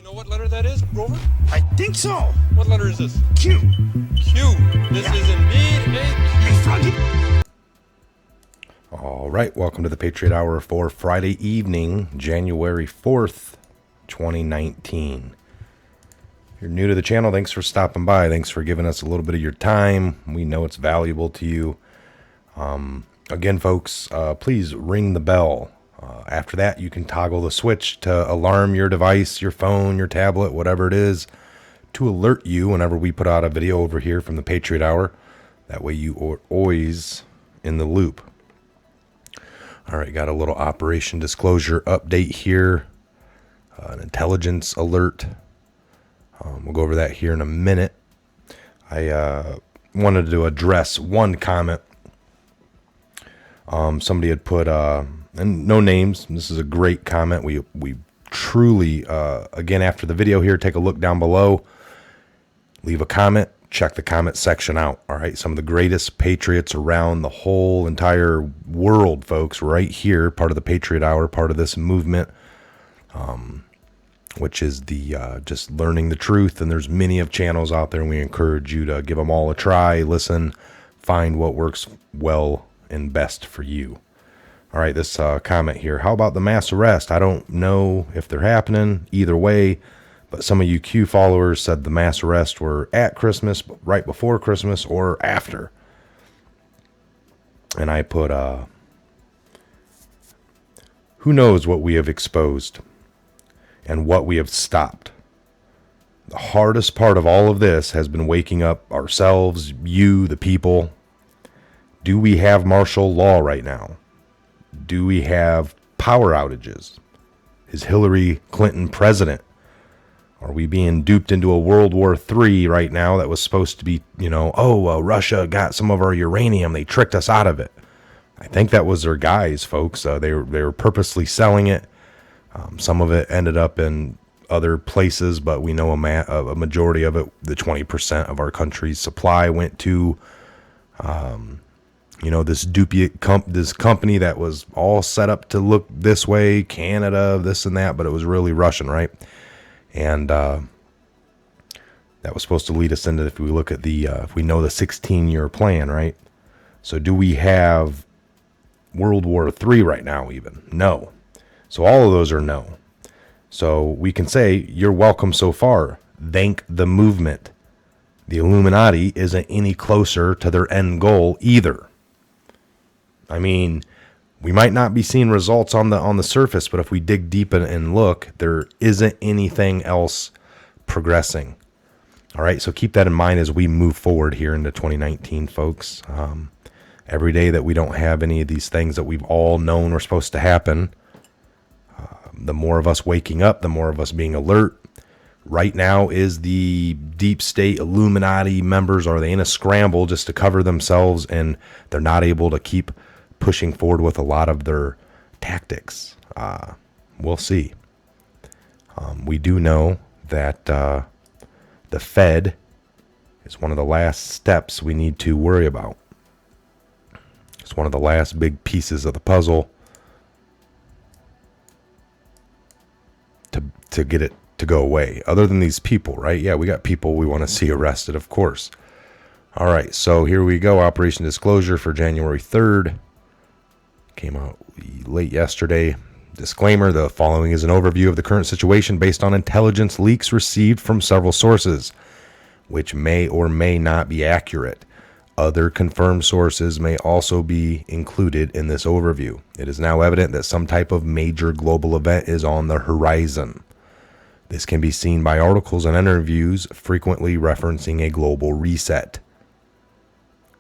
You know what letter that is, Grover? I think so. What letter is this? Q. Q. This is indeed a Hey, Froggy. All right, welcome to the Patriot Hour for Friday evening, January 4th, 2019. If you're new to the channel, thanks for stopping by. Thanks for giving us a little bit of your time. We know it's valuable to you. Again, folks, please ring the bell. After that, you can toggle the switch to alarm your device, your phone, your tablet, whatever it is, to alert you whenever we put out a video over here from the Patriot Hour. That way you are always in the loop. All right, got a little operation disclosure update here, an intelligence alert. We'll go over that here in a minute. I wanted to address one comment. Somebody had put, and no names, this is a great comment. We truly, again, after the video here, take a look down below, leave a comment, check the comment section out. All right, some of the greatest patriots around the whole entire world, folks, right here, part of the Patriot Hour, part of this movement, which is the just learning the truth. And there's many of channels out there, and we encourage you to give them all a try, listen, find what works well and best for you. All right, this comment here. How about the mass arrest? I don't know if they're happening either way, but some of you Q followers said the mass arrests were at Christmas, right before Christmas, or after. And I put, who knows what we have exposed and what we have stopped. The hardest part of all of this has been waking up ourselves, you, the people. Do we have martial law right now? Do we have power outages? Is Hillary Clinton president? Are we being duped into a World War III right now that was supposed to be, Russia got some of our uranium. They tricked us out of it. I think that was their guys, folks. They were purposely selling it. Some of it ended up in other places, but we know a majority of it, the 20% of our country's supply, went to this company that was all set up to look this way, Canada, this and that, but it was really Russian, right? And that was supposed to lead us into, if we look at if we know the 16-year plan, right? So do we have World War III right now even? No. So all of those are no. So we can say, you're welcome so far. Thank the movement. The Illuminati isn't any closer to their end goal either. I mean, we might not be seeing results on the surface, but if we dig deep and look, there isn't anything else progressing. All right, so keep that in mind as we move forward here into 2019, folks. Every day that we don't have any of these things that we've all known were supposed to happen, the more of us waking up, the more of us being alert. Right now is the deep state Illuminati members, are they in a scramble just to cover themselves, and they're not able to keep pushing forward with a lot of their tactics. We'll see. We do know that the Fed is one of the last steps we need to worry about. It's one of the last big pieces of the puzzle to get it to go away. Other than these people, right? Yeah, we got people we want to see arrested, of course. All right, so here we go. Operation Disclosure for January 3rd. Came out late yesterday. Disclaimer, the following is an overview of the current situation based on intelligence leaks received from several sources, which may or may not be accurate. Other confirmed sources may also be included in this overview. It is now evident that some type of major global event is on the horizon. This can be seen by articles and interviews frequently referencing a global reset.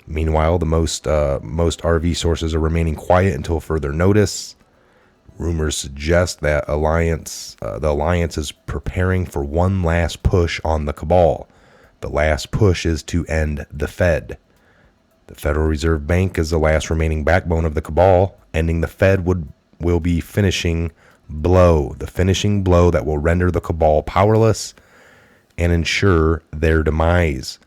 Meanwhile, the most RV sources are remaining quiet until further notice. Rumors suggest that the alliance is preparing for one last push on the cabal. The last push is to end the Fed. The Federal Reserve Bank is the last remaining backbone of the cabal. Ending the Fed will be the finishing blow that will render the cabal powerless and ensure their demise.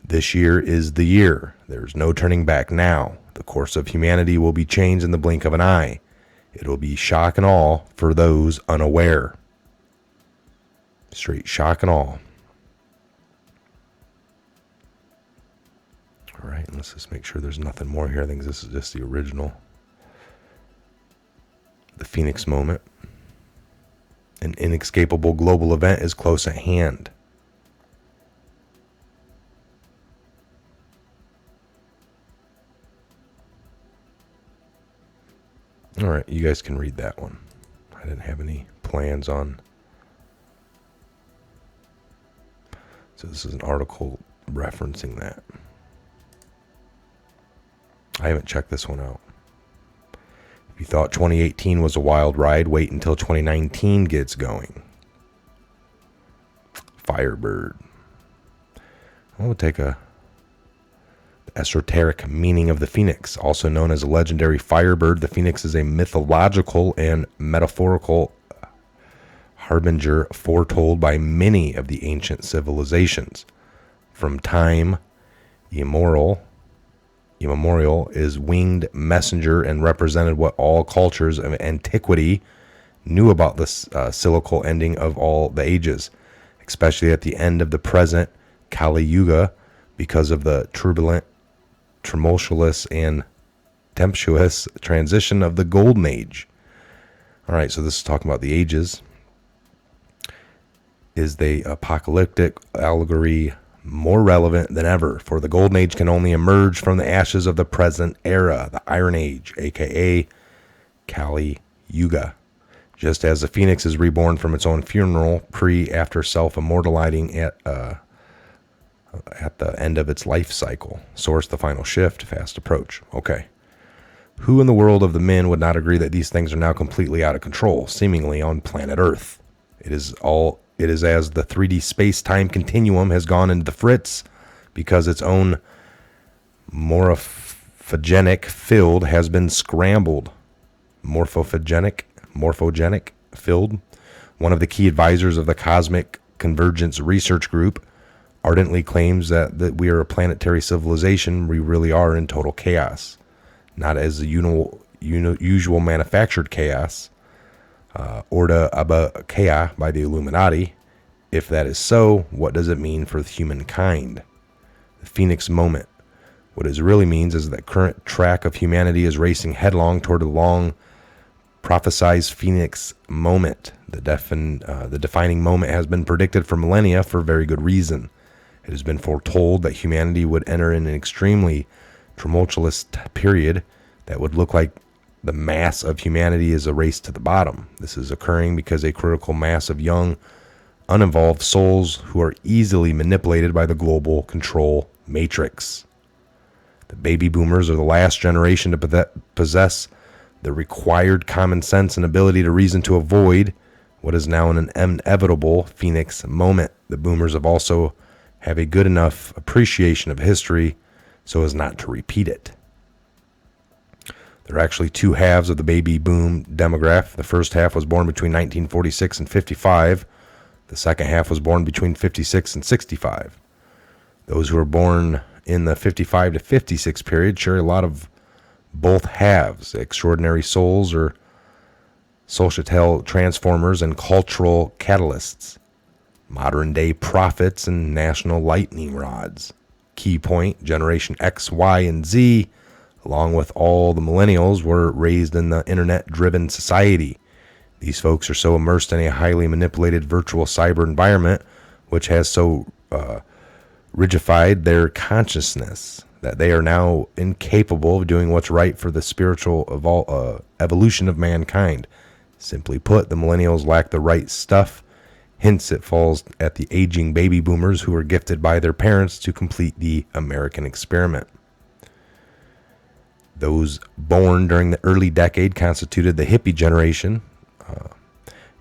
This year is the year. There's no turning back now. The course of humanity will be changed in the blink of an eye. It will be shock and awe for those unaware. Straight shock and all. All right, let's just make sure there's nothing more here. I think this is just the original. The Phoenix moment. An inescapable global event is close at hand. All right, you guys can read that one. I didn't have any plans on. So this is an article referencing that. I haven't checked this one out. If you thought 2018 was a wild ride, wait until 2019 gets going. Firebird. I will take a esoteric meaning of the phoenix, also known as a legendary firebird. The phoenix is a mythological and metaphorical harbinger foretold by many of the ancient civilizations. From time immemorial is winged messenger and represented what all cultures of antiquity knew about the cyclical ending of all the ages, especially at the end of the present Kali Yuga, because of the turbulent, tumultuous, and tempestuous transition of the Golden Age. All right, so this is talking about the ages. Is the apocalyptic allegory more relevant than ever? For the Golden Age can only emerge from the ashes of the present era, the Iron Age, aka Kali Yuga. Just as the phoenix is reborn from its own funeral, after self-immortalizing at the end of its life cycle. Source: the final shift, fast approach. Okay. Who in the world of the men would not agree that these things are now completely out of control, seemingly on planet Earth? It is as the 3D space-time continuum has gone into the fritz because its own morphogenic field has been scrambled. Morphogenic field. One of the key advisors of the Cosmic Convergence Research Group ardently claims that we are a planetary civilization. We really are in total chaos, not as the usual manufactured chaos, Orda Abakea by the Illuminati. If that is so, what does it mean for humankind? The Phoenix moment. What it really means is that current track of humanity is racing headlong toward a long prophesized Phoenix moment. The defining moment has been predicted for millennia for very good reason. It has been foretold that humanity would enter in an extremely tumultuous period that would look like the mass of humanity is a race to the bottom. This is occurring because a critical mass of young, uninvolved souls who are easily manipulated by the global control matrix. The baby boomers are the last generation to possess the required common sense and ability to reason to avoid what is now an inevitable Phoenix moment. The boomers have a good enough appreciation of history so as not to repeat it. There are actually two halves of the baby boom demographic. The first half was born between 1946 and 55. The second half was born between 56 and 65. Those who were born in the 55 to 56 period share a lot of both halves, extraordinary souls or societal transformers and cultural catalysts, modern day prophets and national lightning rods. Key point: Generation X, Y, and Z, along with all the millennials, were raised in the internet-driven society. These folks are so immersed in a highly manipulated virtual cyber environment, which has so rigidified their consciousness that they are now incapable of doing what's right for the spiritual evolution of mankind. Simply put, the millennials lack the right stuff. Hence, it falls at the aging baby boomers who were gifted by their parents to complete the American experiment. Those born during the early decade constituted the hippie generation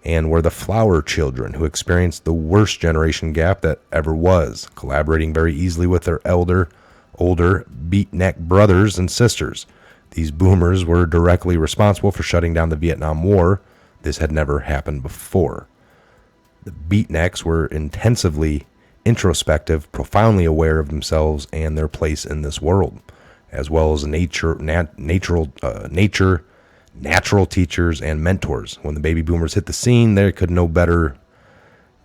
and were the flower children who experienced the worst generation gap that ever was, collaborating very easily with their older beatnik brothers and sisters. These boomers were directly responsible for shutting down the Vietnam War. This had never happened before. The beatniks were intensively introspective, profoundly aware of themselves and their place in this world, as well as natural teachers and mentors. When the baby boomers hit the scene, they could no better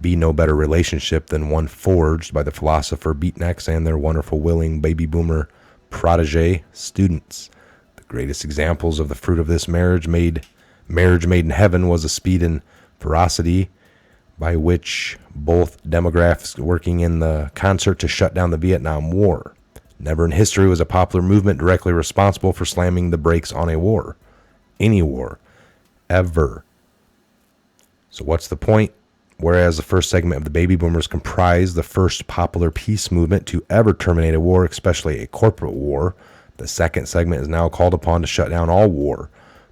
be no better relationship than one forged by the philosopher beatniks and their wonderful willing baby boomer protege students. The greatest examples of the fruit of this marriage made in heaven was the speed and ferocity by which both demographics working in the concert to shut down the Vietnam War. Never in history was a popular movement directly responsible for slamming the brakes on a war. Any war. Ever. So what's the point? Whereas the first segment of the baby boomers comprised the first popular peace movement to ever terminate a war, especially a corporate war, the second segment is now called upon to shut down all war,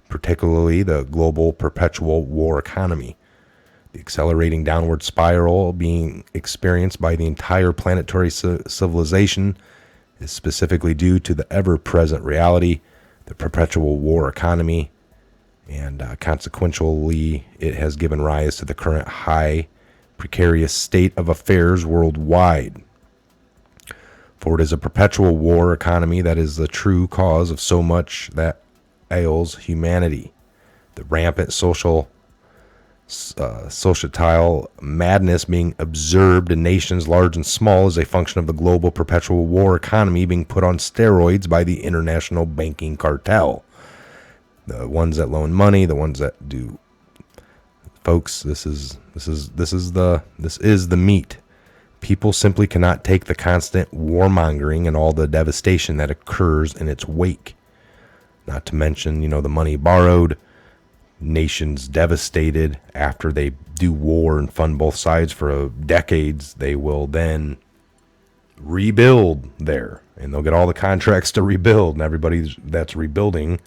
particularly the global perpetual war economy. The accelerating downward spiral being experienced by the entire planetary civilization is specifically due to the ever-present reality, the perpetual war economy, and consequently, it has given rise to the current high, precarious state of affairs worldwide. For it is a perpetual war economy that is the true cause of so much that ails humanity. The rampant societal madness being observed in nations large and small is a function of the global perpetual war economy being put on steroids by the international banking cartel. The ones that loan money, the ones that do, folks. This is the meat. People simply cannot take the constant warmongering and all the devastation that occurs in its wake. Not to mention, the money borrowed, nations devastated after they do war and fund both sides for decades. They will then rebuild there, and they'll get all the contracts to rebuild, and everybody that's rebuilding.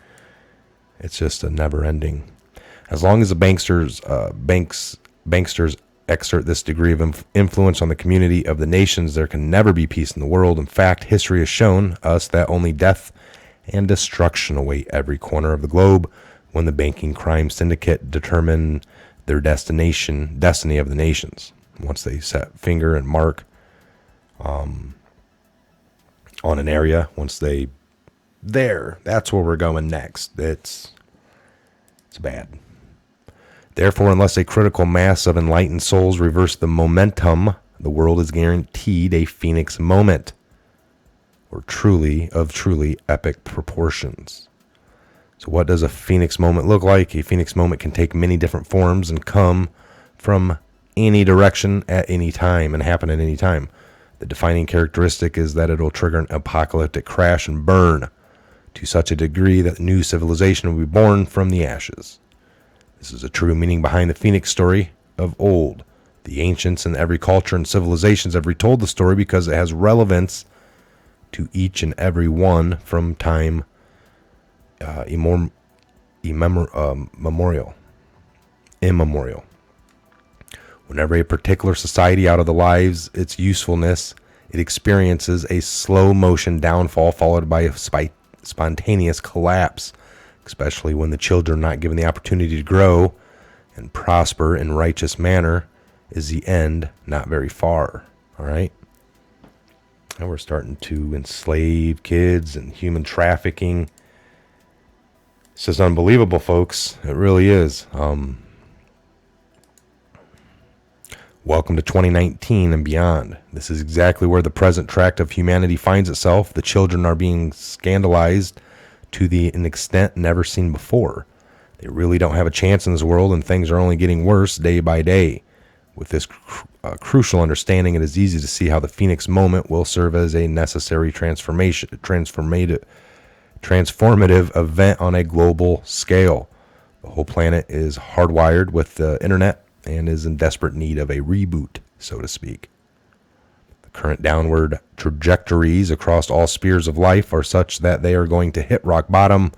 It's just a never-ending. As long as the banksters exert this degree of influence on the community of the nations, there can never be peace in the world. In fact, history has shown us that only death and destruction await every corner of the globe when the banking crime syndicate determine their destiny of the nations. Once they set finger and mark on an area, that's where we're going next. It's bad. Therefore, unless a critical mass of enlightened souls reverse the momentum, the world is guaranteed a phoenix moment, or truly epic proportions. So what does a phoenix moment look like? A phoenix moment can take many different forms and come from any direction at any time and happen at any time. The defining characteristic is that it'll trigger an apocalyptic crash and burn to such a degree that new civilization will be born from the ashes. This is a true meaning behind the Phoenix story of old. The ancients and every culture and civilizations have retold the story because it has relevance to each and every one from time immemorial. Whenever a particular society out of the lives its usefulness, it experiences a slow motion downfall followed by a spontaneous collapse, especially when the children not given the opportunity to grow and prosper in righteous manner, is the end not very far. All right. And we're starting to enslave kids and human trafficking. It's just unbelievable, folks. It really is. Welcome to 2019 and beyond. This is exactly where the present tract of humanity finds itself. The children are being scandalized to an extent never seen before. They really don't have a chance in this world, and things are only getting worse day by day. With this crucial understanding, it is easy to see how the Phoenix moment will serve as a necessary transformative event on a global scale. The whole planet is hardwired with the internet and is in desperate need of a reboot, so to speak. The current downward trajectories across all spheres of life are such that they are going to hit rock bottom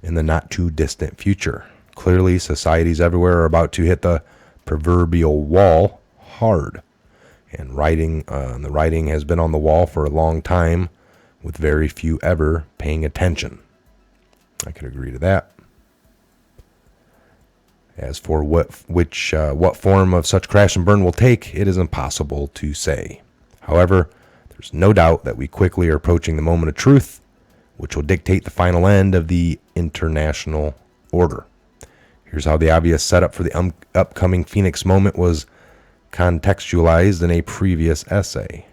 in the not too distant future. Clearly, societies everywhere are about to hit the proverbial wall hard, and the writing has been on the wall for a long time, with very few ever paying attention. I could agree to that. As for what form of such crash and burn will take, it is impossible to say. However, there's no doubt that we quickly are approaching the moment of truth, which will dictate the final end of the international order. Here's how the obvious setup for the upcoming Phoenix moment was contextualized in a previous essay.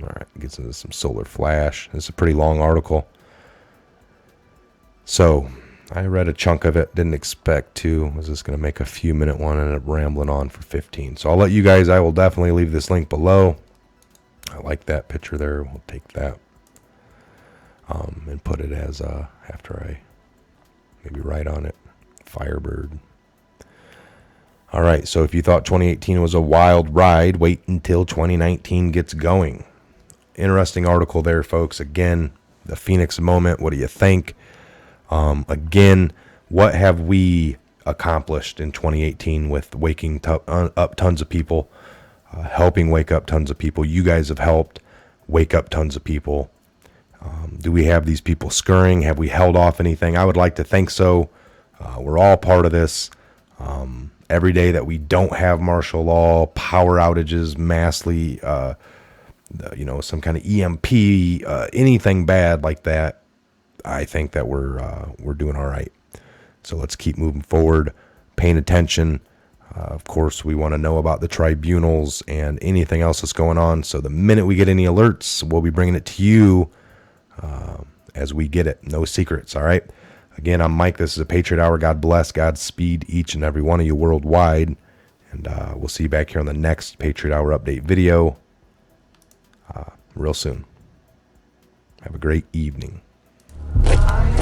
All right, gets into some solar flash. It's a pretty long article. So I read a chunk of it, didn't expect to. Was just going to make a few minute one and ended up rambling on for 15. So I'll let you guys, I will definitely leave this link below. I like that picture there. We'll take that and put it as after I maybe write on it, Firebird. All right, so if you thought 2018 was a wild ride, wait until 2019 gets going. Interesting article there, folks. Again, the Phoenix moment. What do you think? Again, what have we accomplished in 2018 with waking up tons of people, helping wake up tons of people? You guys have helped wake up tons of people. Do we have these people scurrying? Have we held off anything? I would like to think so. We're all part of this. Every day that we don't have martial law, power outages, massively, some kind of EMP, anything bad like that, I think that we're doing all right. So let's keep moving forward, paying attention. Of course, we want to know about the tribunals and anything else that's going on. So the minute we get any alerts, we'll be bringing it to you as we get it. No secrets, all right? Again, I'm Mike. This is a Patriot Hour. God bless, Godspeed each and every one of you worldwide. And we'll see you back here on the next Patriot Hour update video real soon. Have a great evening. I'm